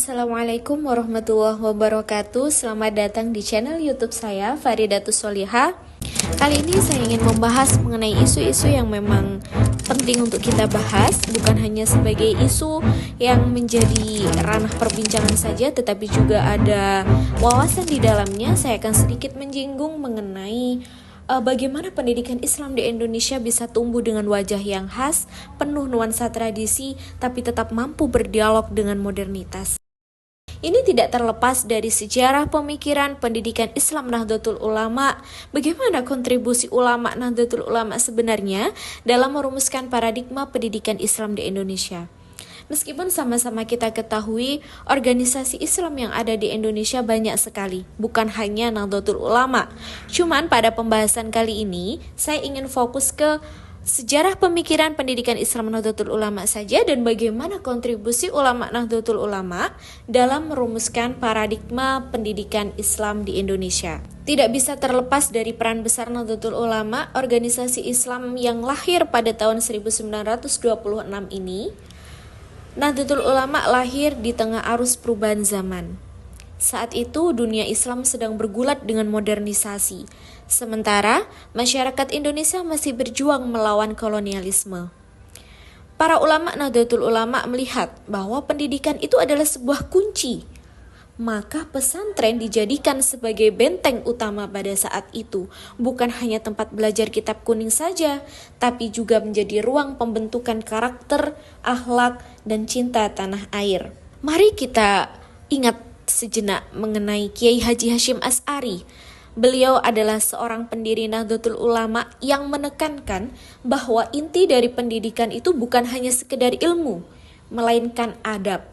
Assalamualaikum warahmatullahi wabarakatuh. Selamat datang di channel YouTube saya, Faridatus Solihah. Kali ini saya ingin membahas mengenai isu-isu yang memang penting untuk kita bahas, bukan hanya sebagai isu yang menjadi ranah perbincangan saja, tetapi juga ada wawasan di dalamnya. Saya akan sedikit menyinggung mengenai bagaimana pendidikan Islam di Indonesia bisa tumbuh dengan wajah yang khas, penuh nuansa tradisi, tapi tetap mampu berdialog dengan modernitas. Ini tidak terlepas dari sejarah pemikiran pendidikan Islam Nahdlatul Ulama, bagaimana kontribusi ulama Nahdlatul Ulama sebenarnya dalam merumuskan paradigma pendidikan Islam di Indonesia. Meskipun sama-sama kita ketahui, organisasi Islam yang ada di Indonesia banyak sekali, bukan hanya Nahdlatul Ulama. Cuman pada pembahasan kali ini, saya ingin fokus ke sejarah pemikiran pendidikan Islam Nahdlatul Ulama saja dan bagaimana kontribusi ulama Nahdlatul Ulama dalam merumuskan paradigma pendidikan Islam di Indonesia. Tidak bisa terlepas dari peran besar Nahdlatul Ulama, organisasi Islam yang lahir pada tahun 1926 ini. Nahdlatul Ulama lahir di tengah arus perubahan zaman. Saat itu dunia Islam sedang bergulat dengan modernisasi, sementara masyarakat Indonesia masih berjuang melawan kolonialisme. Para ulama Nahdlatul Ulama melihat bahwa pendidikan itu adalah sebuah kunci. Maka pesantren dijadikan sebagai benteng utama pada saat itu, bukan hanya tempat belajar kitab kuning saja, tapi juga menjadi ruang pembentukan karakter, akhlak, dan cinta tanah air. Mari kita ingat sejenak mengenai Kiai Haji Hasyim Asy'ari. Beliau adalah seorang pendiri Nahdlatul Ulama yang menekankan bahwa inti dari pendidikan itu bukan hanya sekedar ilmu, melainkan adab.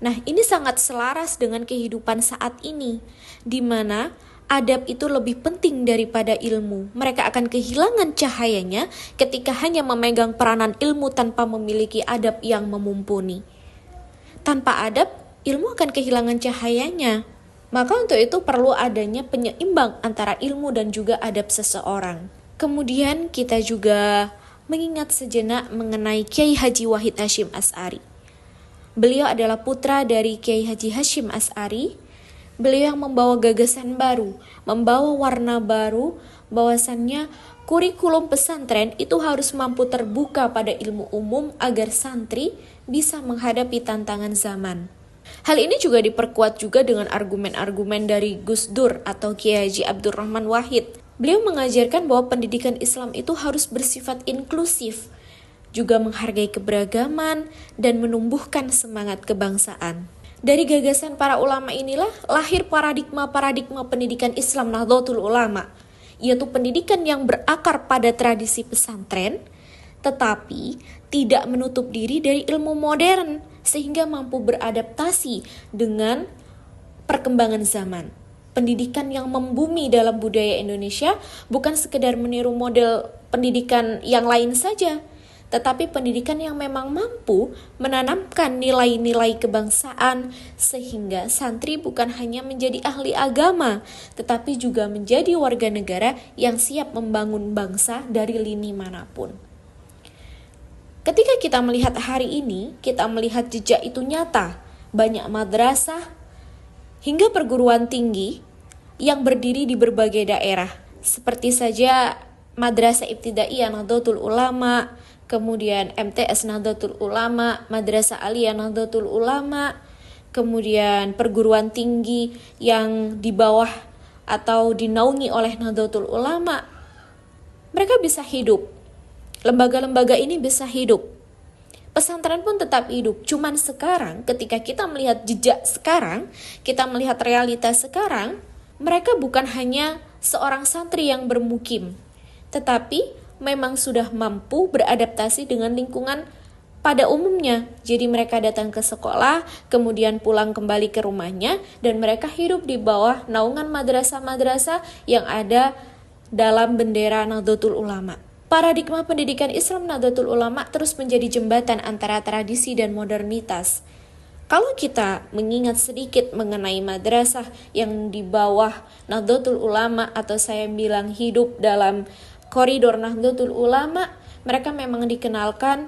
Nah, ini sangat selaras dengan kehidupan saat ini, di mana adab itu lebih penting daripada ilmu. Mereka akan kehilangan cahayanya ketika hanya memegang peranan ilmu tanpa memiliki adab yang memumpuni. Tanpa adab, ilmu akan kehilangan cahayanya. Maka untuk itu perlu adanya penyeimbang antara ilmu dan juga adab seseorang. Kemudian kita juga mengingat sejenak mengenai Kiai Haji Wahid Hasyim Asy'ari. Beliau adalah putra dari Kiai Haji Hasyim Asy'ari. Beliau yang membawa gagasan baru, membawa warna baru, bahwasannya kurikulum pesantren itu harus mampu terbuka pada ilmu umum agar santri bisa menghadapi tantangan zaman. Hal ini juga diperkuat juga dengan argumen-argumen dari Gus Dur atau Kiai Haji Abdurrahman Wahid. Beliau mengajarkan bahwa pendidikan Islam itu harus bersifat inklusif, juga menghargai keberagaman dan menumbuhkan semangat kebangsaan. Dari gagasan para ulama inilah lahir paradigma pendidikan Islam Nahdlatul Ulama, yaitu pendidikan yang berakar pada tradisi pesantren, tetapi tidak menutup diri dari ilmu modern, sehingga mampu beradaptasi dengan perkembangan zaman. Pendidikan yang membumi dalam budaya Indonesia bukan sekedar meniru model pendidikan yang lain saja, tetapi pendidikan yang memang mampu menanamkan nilai-nilai kebangsaan sehingga santri bukan hanya menjadi ahli agama, tetapi juga menjadi warga negara yang siap membangun bangsa dari lini manapun. Ketika kita melihat hari ini, kita melihat jejak itu nyata. Banyak madrasah hingga perguruan tinggi yang berdiri di berbagai daerah. Seperti saja Madrasah Ibtidaiyah Nahdlatul Ulama, kemudian MTS Nahdlatul Ulama, Madrasah Aliyah Nahdlatul Ulama, kemudian perguruan tinggi yang di bawah atau dinaungi oleh Nahdlatul Ulama. Mereka bisa hidup. Lembaga-lembaga ini bisa hidup. Pesantren pun tetap hidup. Cuman sekarang ketika kita melihat jejak sekarang, kita melihat realitas sekarang, mereka bukan hanya seorang santri yang bermukim, tetapi memang sudah mampu beradaptasi dengan lingkungan pada umumnya. Jadi mereka datang ke sekolah, kemudian pulang kembali ke rumahnya, dan mereka hidup di bawah naungan madrasah-madrasah yang ada dalam bendera Nahdlatul Ulama. Paradigma pendidikan Islam Nahdlatul Ulama terus menjadi jembatan antara tradisi dan modernitas. Kalau kita mengingat sedikit mengenai madrasah yang di bawah Nahdlatul Ulama, atau saya bilang hidup dalam koridor Nahdlatul Ulama, mereka memang dikenalkan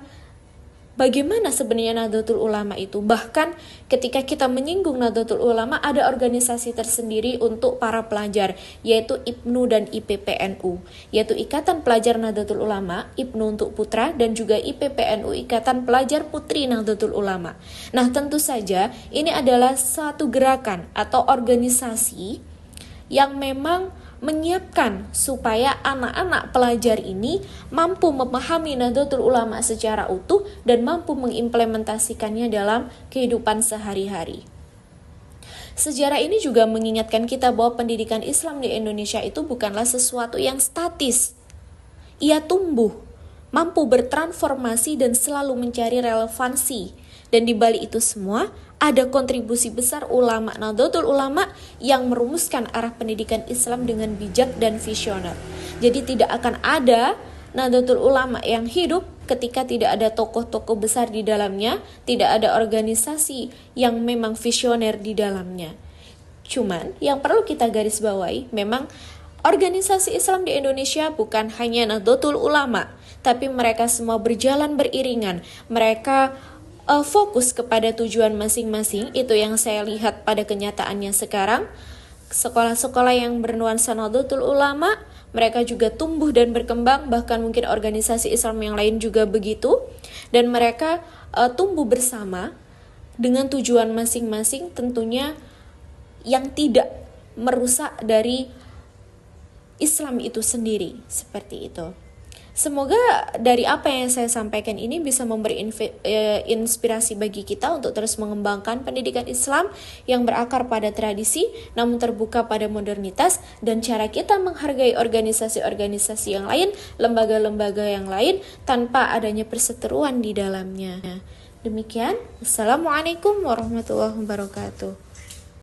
bagaimana sebenarnya Nahdlatul Ulama itu. Bahkan ketika kita menyinggung Nahdlatul Ulama, ada organisasi tersendiri untuk para pelajar, yaitu IPNU dan IPPNU, yaitu Ikatan Pelajar Nahdlatul Ulama, IPNU untuk putra, dan juga IPPNU, Ikatan Pelajar Putri Nahdlatul Ulama. Nah, tentu saja ini adalah satu gerakan atau organisasi yang memang menyiapkan supaya anak-anak pelajar ini mampu memahami Nahdlatul Ulama secara utuh dan mampu mengimplementasikannya dalam kehidupan sehari-hari. Sejarah ini juga mengingatkan kita bahwa pendidikan Islam di Indonesia itu bukanlah sesuatu yang statis. Ia tumbuh, mampu bertransformasi dan selalu mencari relevansi. Dan di balik itu semua, ada kontribusi besar ulama Nahdlatul Ulama yang merumuskan arah pendidikan Islam dengan bijak dan visioner. Jadi tidak akan ada Nahdlatul Ulama yang hidup ketika tidak ada tokoh-tokoh besar di dalamnya, tidak ada organisasi yang memang visioner di dalamnya. Cuman yang perlu kita garis bawahi, memang organisasi Islam di Indonesia bukan hanya Nahdlatul Ulama, tapi mereka semua berjalan beriringan. Mereka fokus kepada tujuan masing-masing. Itu yang saya lihat pada kenyataannya sekarang. Sekolah-sekolah yang bernuansa Nahdlatul Ulama, mereka juga tumbuh dan berkembang. Bahkan mungkin organisasi Islam yang lain juga begitu. Dan mereka tumbuh bersama dengan tujuan masing-masing, tentunya yang tidak merusak dari Islam itu sendiri. Seperti itu. Semoga dari apa yang saya sampaikan ini bisa memberi inspirasi bagi kita untuk terus mengembangkan pendidikan Islam yang berakar pada tradisi namun terbuka pada modernitas, dan cara kita menghargai organisasi-organisasi yang lain, lembaga-lembaga yang lain tanpa adanya perseteruan di dalamnya. Demikian, Assalamualaikum warahmatullahi wabarakatuh.